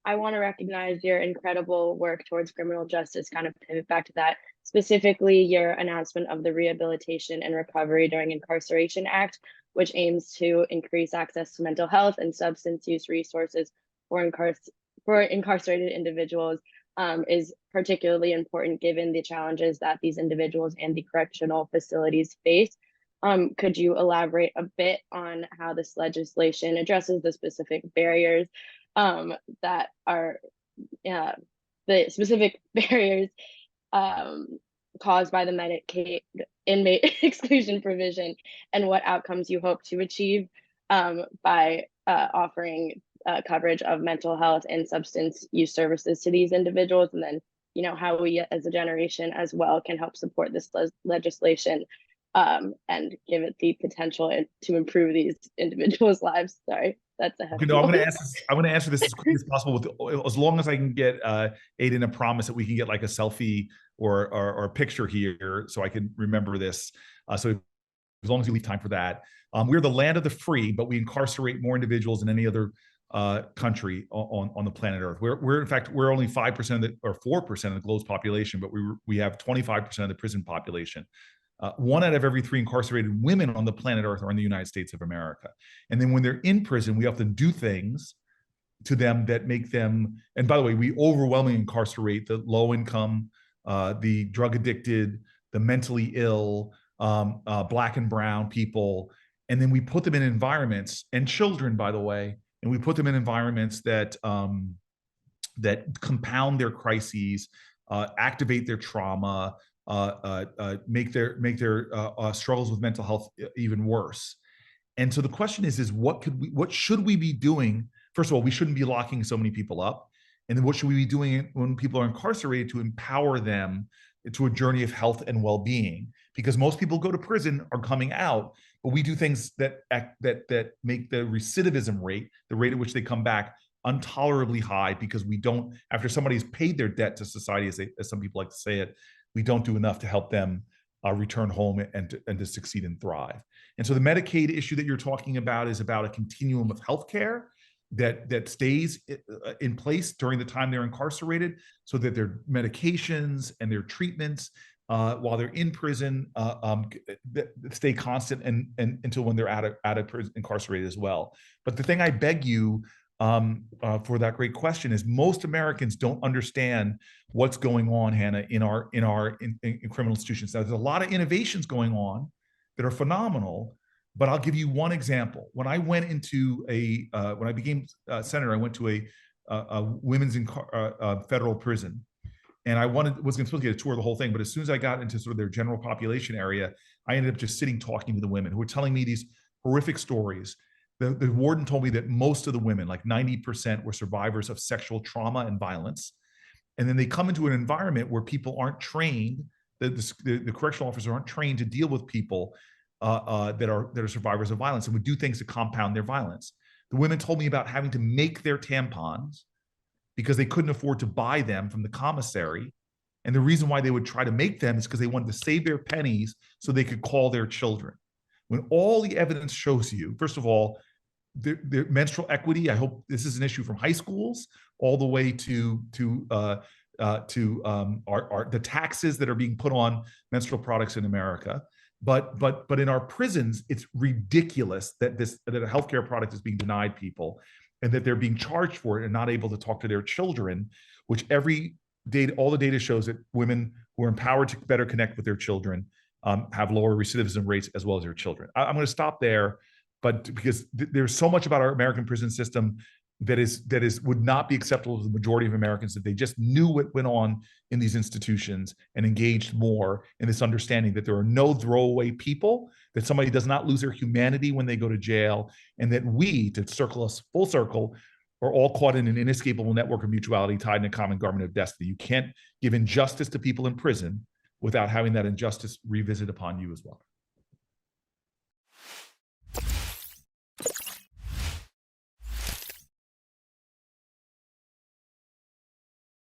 I want to recognize your incredible work towards criminal justice, kind of pivot back to that, specifically your announcement of the Rehabilitation and Recovery During Incarceration Act, which aims to increase access to mental health and substance use resources for, for incarcerated individuals, is particularly important given the challenges that these individuals and the correctional facilities face. Could you elaborate a bit on how this legislation addresses the specific barriers that are uh, the specific barriers um, caused by the Medicaid inmate exclusion provision, and what outcomes you hope to achieve by offering coverage of mental health and substance use services to these individuals, and then how we as a generation as well can help support this legislation and give it the potential to improve these individuals' lives. Sorry, that's a Okay, hefty no, I'm one. going to I'm going to answer this as quickly as possible, as long as I can get Aiden a promise that we can get like a selfie or a picture here, so I can remember this. So as long as you leave time for that, we're the land of the free, but we incarcerate more individuals than any other country on the planet Earth. We're in fact we're only 5% of the or 4% of the globe's population, but we have 25% of the prison population. 1 out of every 3 incarcerated women on the planet Earth are in the United States of America. And then when they're in prison, we often do things to them that make them, and by the way, we overwhelmingly incarcerate the low income, the drug addicted, the mentally ill, Black and brown people. And then we put them in environments, and children, by the way, and we put them in environments that that compound their crises, activate their trauma, make their struggles with mental health even worse. And so the question is what should we be doing? First of all, we shouldn't be locking so many people up. And then what should we be doing when people are incarcerated to empower them to a journey of health and well-being? Because most people go to prison are coming out, but we do things that make the recidivism rate, the rate at which they come back, intolerably high, because we don't, after somebody's paid their debt to society, as some people like to say it, we don't do enough to help them return home and to succeed and thrive. And so the Medicaid issue that you're talking about is about a continuum of healthcare that stays in place during the time they're incarcerated, so that their medications and their treatments while they're in prison stay constant and until when they're out of prison, incarcerated as well. But the thing I beg you for that great question is most Americans don't understand what's going on, Hannah, in criminal institutions. Now, there's a lot of innovations going on that are phenomenal, but I'll give you one example. When I went into when I became senator, I went to a women's federal prison, and I was supposed to get a tour of the whole thing. But as soon as I got into sort of their general population area, I ended up just sitting talking to the women who were telling me these horrific stories. The warden told me that most of the women, like 90%, were survivors of sexual trauma and violence. And then they come into an environment where people aren't trained, the correctional officers aren't trained to deal with people that are survivors of violence, and would do things to compound their violence. The women told me about having to make their tampons because they couldn't afford to buy them from the commissary. And the reason why they would try to make them is because they wanted to save their pennies so they could call their children. When all the evidence shows you, first of all, the menstrual equity, I hope this is an issue from high schools all the way to the taxes that are being put on menstrual products in America. But in our prisons, it's ridiculous that a healthcare product is being denied people, and that they're being charged for it and not able to talk to their children, which all the data shows that women who are empowered to better connect with their children have lower recidivism rates as well as their children. I'm going to stop there, but because there's so much about our American prison system that would not be acceptable to the majority of Americans, that they just knew what went on in these institutions and engaged more in this understanding that there are no throwaway people, that somebody does not lose their humanity when they go to jail, and that we, to circle us full circle, are all caught in an inescapable network of mutuality tied in a common garment of destiny. You can't give injustice to people in prison without having that injustice revisited upon you as well.